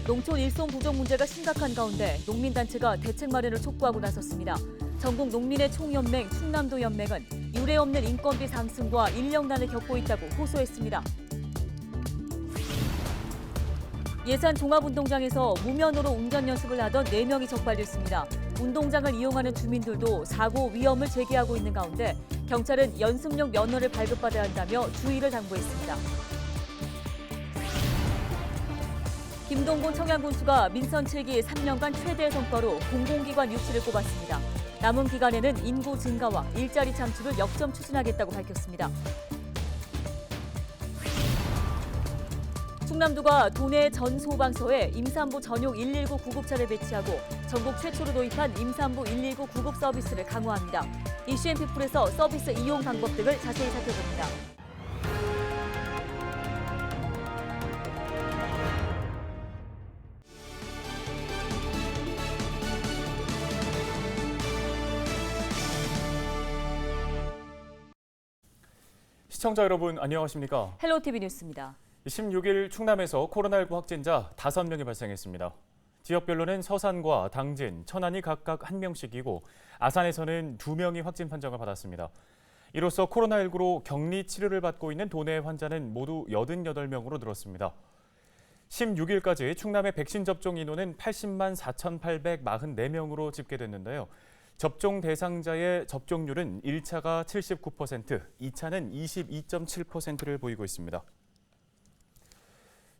농촌 일손 부족 문제가 심각한 가운데 농민단체가 대책 마련을 촉구하고 나섰습니다. 전국 농민의 총연맹 충남도 연맹은 유례 없는 인건비 상승과 인력난을 겪고 있다고 호소했습니다. 예산 종합운동장에서 무면허로 운전 연습을 하던 4명이 적발됐습니다. 운동장을 이용하는 주민들도 사고 위험을 제기하고 있는 가운데 경찰은 연습용 면허를 발급받아야 한다며 주의를 당부했습니다. 김동곤 청양군수가 민선 7기 3년간 최대 성과로 공공기관 유치를 꼽았습니다. 남은 기간에는 인구 증가와 일자리 창출을 역점 추진하겠다고 밝혔습니다. 충남도가 도내 전 소방서에 임산부 전용 119 구급차를 배치하고 전국 최초로 도입한 임산부 119 구급 서비스를 강화합니다. 이슈앤 피플에서 서비스 이용 방법 등을 자세히 살펴봅니다. 시청자 여러분 안녕하십니까? 헬로티비 뉴스입니다. 16일 충남에서 코로나19 확진자 5명이 발생했습니다. 지역별로는 서산과 당진, 천안이 각각 1명씩이고 아산에서는 2명이 확진 판정을 받았습니다. 이로써 코로나19로 격리 치료를 받고 있는 도내 환자는 모두 88명으로 늘었습니다. 16일까지 충남의 백신 접종 인원은 80만 4,844명으로 집계됐는데요. 접종 대상자의 접종률은 1차가 79%, 2차는 22.7%를 보이고 있습니다.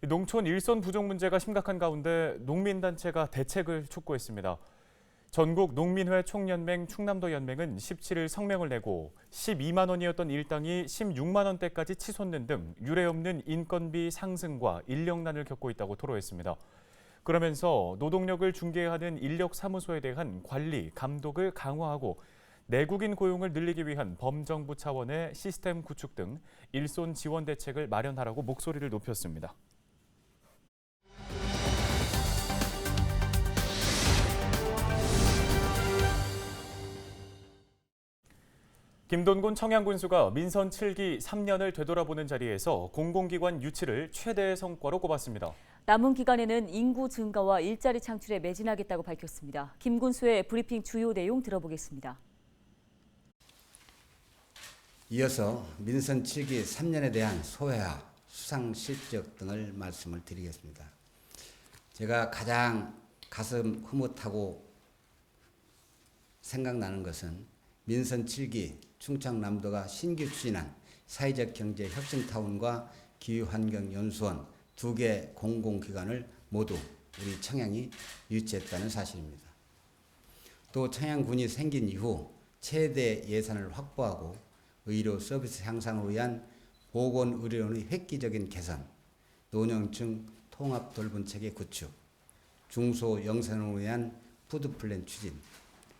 농촌 일손 부족 문제가 심각한 가운데 농민단체가 대책을 촉구했습니다. 전국 농민회 총연맹 충남도 연맹은 17일 성명을 내고 12만 원이었던 일당이 16만 원대까지 치솟는 등 유례없는 인건비 상승과 인력난을 겪고 있다고 토로했습니다. 그러면서 노동력을 중개하는 인력사무소에 대한 관리, 감독을 강화하고 내국인 고용을 늘리기 위한 범정부 차원의 시스템 구축 등 일손 지원 대책을 마련하라고 목소리를 높였습니다. 김동곤 청양군수가 민선 7기 3년을 되돌아보는 자리에서 공공기관 유치를 최대의 성과로 꼽았습니다. 남은 기간에는 인구 증가와 일자리 창출에 매진하겠다고 밝혔습니다. 김 군수의 브리핑 주요 내용 들어보겠습니다. 이어서 민선 7기 3년에 대한 소회와 수상 실적 등을 말씀을 드리겠습니다. 제가 가장 가슴 흐뭇하고 생각나는 것은 민선 7기 충청남도가 신규 추진한 사회적 경제 혁신타운과 기후환경연수원 2개 공공기관을 모두 우리 청양이 유치했다는 사실입니다. 또 청양군이 생긴 이후 최대 예산을 확보하고 의료 서비스 향상을 위한 보건의료원의 획기적인 개선, 노년층 통합 돌봄 체계 구축, 중소영상을 위한 푸드플랜 추진,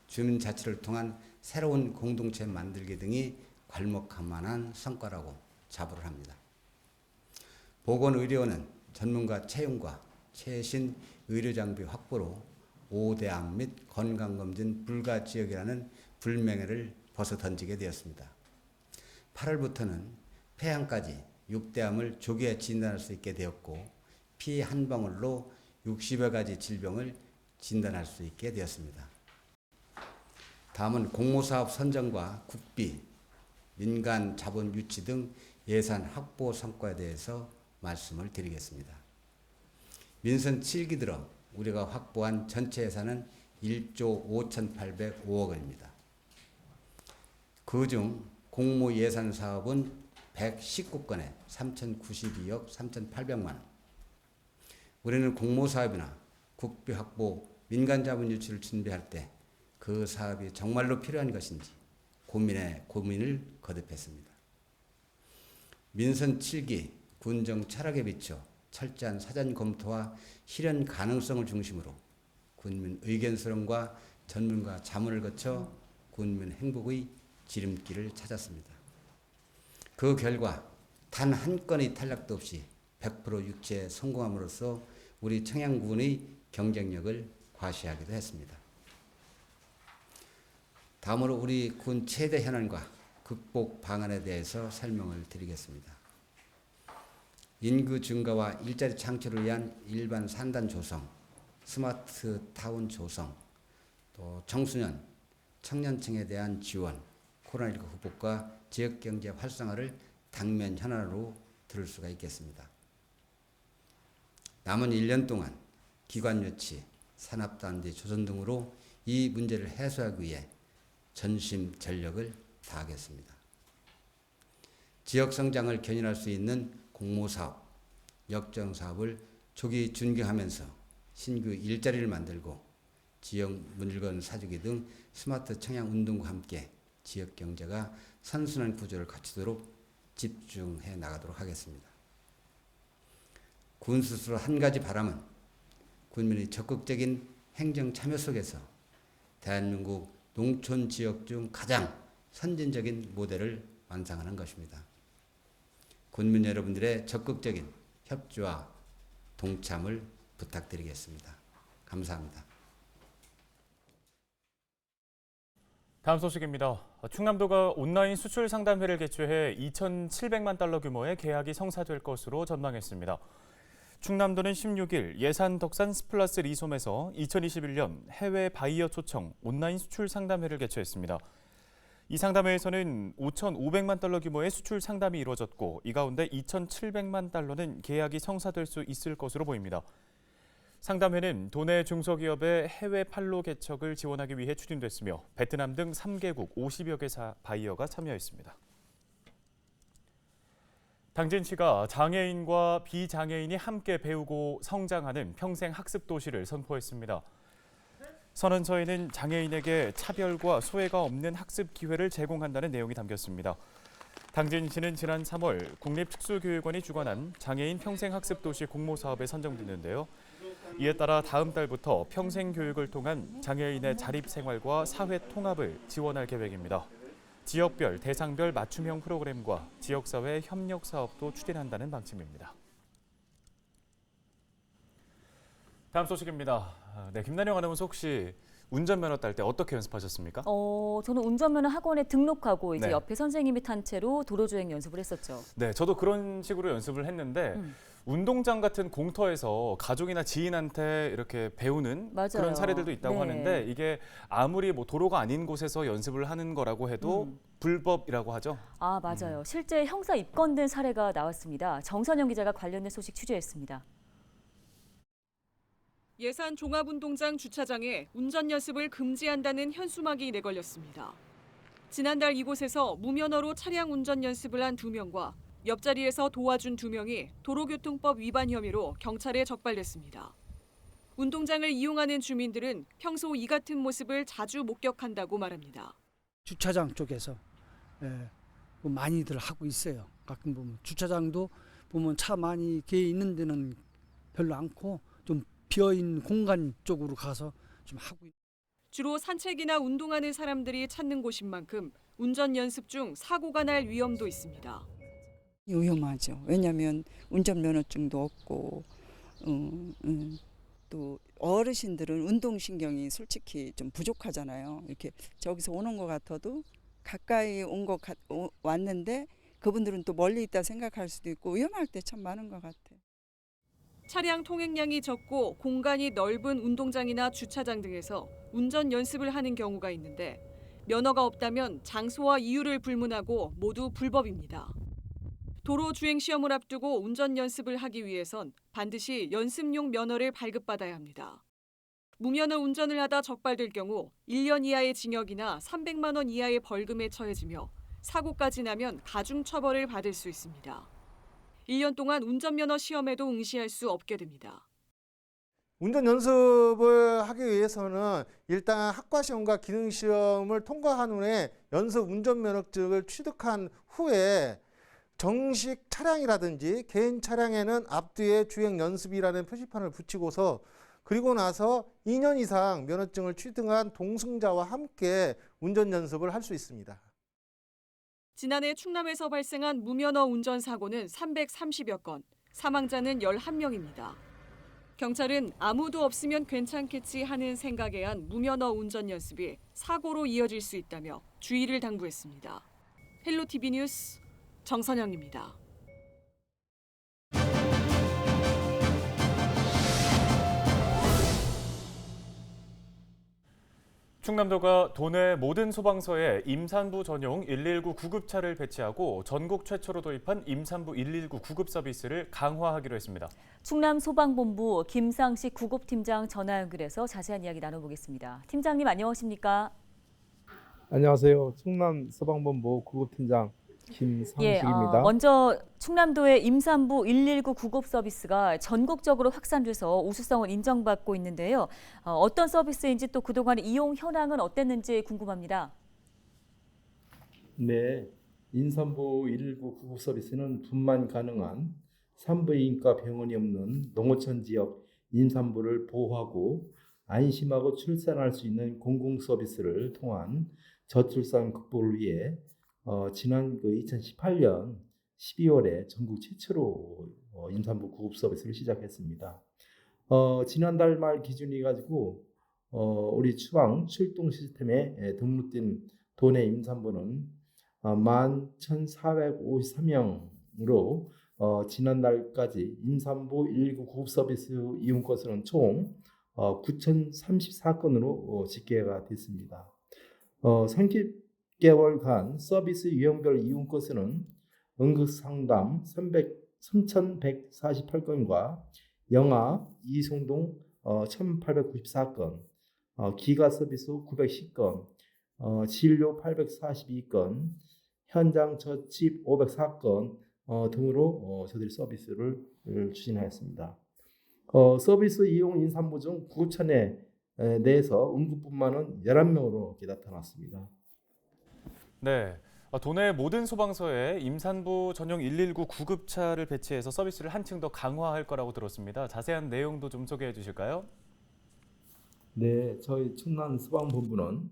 주민자치를 통한 새로운 공동체 만들기 등이 괄목할 만한 성과라고 자부를 합니다. 보건의료원은 전문가 채용과 최신 의료장비 확보로 5대암 및 건강검진 불가 지역이라는 불명예를 벗어던지게 되었습니다. 8월부터는 폐암까지 6대암을 조기에 진단할 수 있게 되었고 피 한 방울로 60여 가지 질병을 진단할 수 있게 되었습니다. 다음은 공모사업 선정과 국비, 민간 자본 유치 등 예산 확보 성과에 대해서 말씀을 드리겠습니다. 민선 7기 들어 우리가 확보한 전체 예산은 1조 5,805억 원입니다. 그중 공모 예산 사업은 119건에 3,092억 3,800만 원. 우리는 공모 사업이나 국비 확보, 민간 자본 유치를 준비할 때 그 사업이 정말로 필요한 것인지 고민을 거듭했습니다. 민선 7기 군정 철학에 비춰 철저한 사전 검토와 실현 가능성을 중심으로 군민 의견 수렴과 전문가 자문을 거쳐 군민 행복의 지름길을 찾았습니다. 그 결과 단 한 건의 탈락도 없이 100% 유치에 성공함으로써 우리 청양군의 경쟁력을 과시하기도 했습니다. 다음으로 우리 군 최대 현안과 극복 방안에 대해서 설명을 드리겠습니다. 인구 증가와 일자리 창출을 위한 일반 산단 조성, 스마트 타운 조성, 또 청소년, 청년층에 대한 지원, 코로나19 극복과 지역경제 활성화를 당면 현안으로 들을 수가 있겠습니다. 남은 1년 동안 기관 유치, 산업단지 조성 등으로 이 문제를 해소하기 위해 전심전력을 다하겠습니다. 지역 성장을 견인할 수 있는 공모사업, 역정사업을 조기 준경하면서 신규 일자리를 만들고 지역 물건 사주기 등 스마트 청약 운동과 함께 지역 경제가 선순환 구조를 갖추도록 집중해 나가도록 하겠습니다. 군 스스로 한 가지 바람은 군민의 적극적인 행정 참여 속에서 대한민국 농촌 지역 중 가장 선진적인 모델을 완성하는 것입니다. 군민 여러분들의 적극적인 협조와 동참을 부탁드리겠습니다. 감사합니다. 다음 소식입니다. 충남도가 온라인 수출 상담회를 개최해 2,700만 달러 규모의 계약이 성사될 것으로 전망했습니다. 충남도는 16일 예산 덕산 스플러스 리솜에서 2021년 해외 바이어 초청 온라인 수출 상담회를 개최했습니다. 이 상담회에서는 5,500만 달러 규모의 수출 상담이 이루어졌고 이 가운데 2,700만 달러는 계약이 성사될 수 있을 것으로 보입니다. 상담회는 도내 중소기업의 해외 판로 개척을 지원하기 위해 추진됐으며 베트남 등 3개국 50여 개 바이어가 참여했습니다. 당진시가 장애인과 비장애인이 함께 배우고 성장하는 평생 학습 도시를 선포했습니다. 선언서에는 장애인에게 차별과 소외가 없는 학습 기회를 제공한다는 내용이 담겼습니다. 당진시는 지난 3월 국립특수교육원이 주관한 장애인 평생학습도시 공모사업에 선정됐는데요. 이에 따라 다음 달부터 평생교육을 통한 장애인의 자립생활과 사회 통합을 지원할 계획입니다. 지역별, 대상별 맞춤형 프로그램과 지역사회 협력 사업도 추진한다는 방침입니다. 다음 소식입니다. 네, 김난영 아나운서 혹시 운전면허 딸 때 어떻게 연습하셨습니까? 저는 운전면허 학원에 등록하고 이제 네. 옆에 선생님이 탄 채로 도로주행 연습을 했었죠. 네, 저도 그런 식으로 연습을 했는데 운동장 같은 공터에서 가족이나 지인한테 이렇게 배우는 맞아요. 그런 사례들도 있다고 네. 하는데 이게 아무리 뭐 도로가 아닌 곳에서 연습을 하는 거라고 해도 불법이라고 하죠. 아, 맞아요. 실제 형사 입건된 사례가 나왔습니다. 정선영 기자가 관련된 소식 취재했습니다. 예산 종합운동장 주차장에 운전 연습을 금지한다는 현수막이 내걸렸습니다. 지난달 이곳에서 무면허로 차량 운전 연습을 한 2명과 옆자리에서 도와준 2명이 도로교통법 위반 혐의로 경찰에 적발됐습니다. 운동장을 이용하는 주민들은 평소 이 같은 모습을 자주 목격한다고 말합니다. 주차장 쪽에서 많이들 하고 있어요. 가끔 보면 주차장도 보면 차 많이 개 있는 데는 별로 않고 좀 비어있는 공간 쪽으로 가서 좀 하고 있어요. 주로 산책이나 운동하는 사람들이 찾는 곳인 만큼 운전 연습 중 사고가 날 위험도 있습니다. 위험하죠. 왜냐하면 운전면허증도 없고 또 어르신들은 운동신경이 솔직히 좀 부족하잖아요. 이렇게 저기서 오는 것 같아도 가까이 왔는데 그분들은 또 멀리 있다 생각할 수도 있고 위험할 때 참 많은 것 같아요. 차량 통행량이 적고 공간이 넓은 운동장이나 주차장 등에서 운전 연습을 하는 경우가 있는데 면허가 없다면 장소와 이유를 불문하고 모두 불법입니다. 도로 주행 시험을 앞두고 운전 연습을 하기 위해선 반드시 연습용 면허를 발급받아야 합니다. 무면허 운전을 하다 적발될 경우 1년 이하의 징역이나 300만 원 이하의 벌금에 처해지며 사고까지 나면 가중처벌을 받을 수 있습니다. 1년 동안 운전면허 시험에도 응시할 수 없게 됩니다. 운전 연습을 하기 위해서는 일단 학과시험과 기능시험을 통과한 후에 연습 운전면허증을 취득한 후에 정식 차량이라든지 개인 차량에는 앞뒤에 주행 연습이라는 표시판을 붙이고서 그리고 나서 2년 이상 면허증을 취득한 동승자와 함께 운전 연습을 할 수 있습니다. 지난해 충남에서 발생한 무면허 운전 사고는 330여 건, 사망자는 11명입니다. 경찰은 아무도 없으면 괜찮겠지 하는 생각에 한 무면허 운전 연습이 사고로 이어질 수 있다며 주의를 당부했습니다. 헬로티비 뉴스 정선영입니다. 충남도가 도내 모든 소방서에 임산부 전용 119 구급차를 배치하고 전국 최초로 도입한 임산부 119 구급 서비스를 강화하기로 했습니다. 충남소방본부 김상식 구급팀장 전화 연결해서 자세한 이야기 나눠보겠습니다. 팀장님 안녕하십니까? 안녕하세요. 충남 소방본부 구급팀장 김상식입니다. 먼저 충남도의 임산부 119 구급 서비스가 전국적으로 확산돼서 우수성을 인정받고 있는데요. 어떤 서비스인지 또 그동안 이용 현황은 어땠는지 궁금합니다. 네, 임산부 119 구급 서비스는 분만 가능한 산부인과 병원이 없는 농어촌 지역 임산부를 보호하고 안심하고 출산할 수 있는 공공 서비스를 통한 저출산 극복을 위해 지난 2018년 12월에 전국 최초로 임산부 구급 서비스를 시작했습니다. 지난달 말 기준이 가지고 우리 추방 출동 시스템에 등록된 도내 임산부는 11,453명으로 지난달까지 임산부 119 구급 서비스 이용 건수는 총 9,034건으로 집계가 됐습니다. 30개월간 서비스 유형별 이용 건수는 응급상담 3,148건과 영아, 이송동 1,894건, 기가 서비스 910건, 진료 842건, 현장 처치 504건 등으로 저희들이 서비스를 추진하였습니다. 서비스 이용 임산부 중 구급차 내에서 응급분만은 11명으로 나타났습니다. 네, 도내 모든 소방서에 임산부 전용 119 구급차를 배치해서 서비스를 한층 더 강화할 거라고 들었습니다. 자세한 내용도 좀 소개해 주실까요? 네, 저희 충남 소방본부는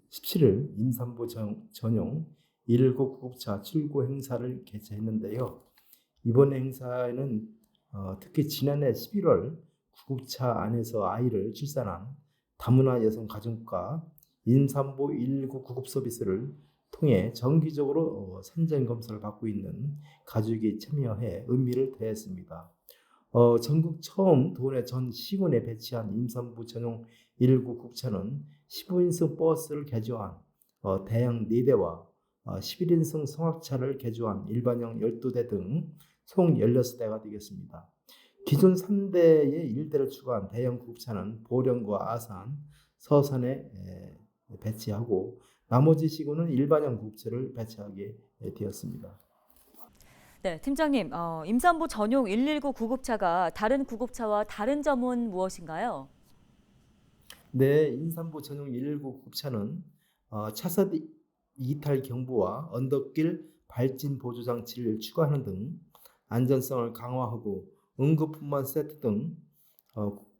17일 임산부 전용 119 구급차 출고 행사를 개최했는데요. 이번 행사에는 특히 지난해 11월 구급차 안에서 아이를 출산한 다문화 여성 가족과 임산부 119 구급 서비스를 통해 정기적으로 산전 검사를 받고 있는 가족이 참여해 의미를 더했습니다. 전국 처음 도내 전 시군에 배치한 임산부 전용 119 구급차는 15인승 버스를 개조한 대형 4대와 11인승 성악차를 개조한 일반형 12대 등 총 16대가 되겠습니다. 기존 3대에 1대를 추가한 대형 구급차는 보령과 아산, 서산에 배치하고 나머지 시군은 일반형 구급차를 배치하게 되었습니다. 네, 팀장님, 임산부 전용 119 구급차가 다른 구급차와 다른 점은 무엇인가요? 네, 임산부 전용 119 구급차는 차선 이탈 경보와 언덕길 발진 보조 장치를 추가하는 등 안전성을 강화하고 응급분만 세트 등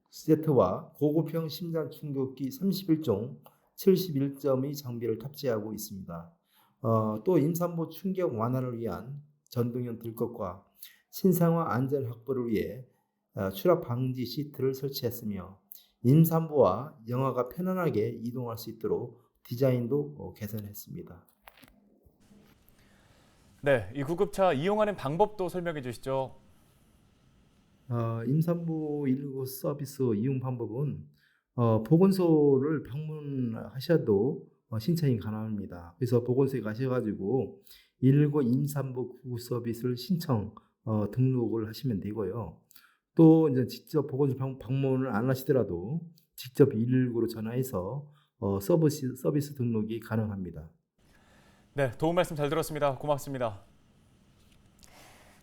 세트와 고급형 심장 충격기 31종 71점의 장비를 탑재하고 있습니다. 또 임산부 충격 완화를 위한 전동형 들것과 신상화 안전 확보를 위해 추락 방지 시트를 설치했으며 임산부와 영아가 편안하게 이동할 수 있도록 디자인도 개선했습니다. 네, 이 구급차 이용하는 방법도 설명해 주시죠. 임산부 119 서비스 이용 방법은 보건소를 방문하셔도 신청이 가능합니다. 그래서 보건소에 가셔가지고 119 임산부 구급 서비스를 신청 등록을 하시면 되고요. 또 이제 직접 보건소 방문을 안 하시더라도 직접 119로 전화해서 서비스 등록이 가능합니다. 네, 도움 말씀 잘 들었습니다. 고맙습니다.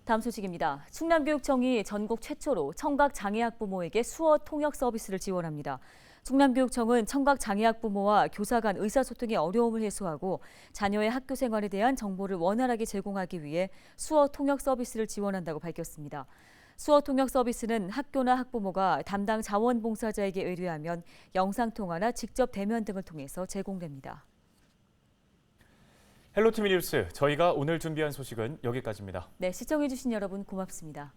다음 소식입니다. 충남교육청이 전국 최초로 청각 장애학 부모에게 수어 통역 서비스를 지원합니다. 충남교육청은 청각 장애학 부모와 교사 간 의사소통의 어려움을 해소하고 자녀의 학교 생활에 대한 정보를 원활하게 제공하기 위해 수어 통역 서비스를 지원한다고 밝혔습니다. 수어 통역 서비스는 학교나 학부모가 담당 자원봉사자에게 의뢰하면 영상통화나 직접 대면 등을 통해서 제공됩니다. 헬로티비 뉴스, 저희가 오늘 준비한 소식은 여기까지입니다. 네, 시청해주신 여러분 고맙습니다.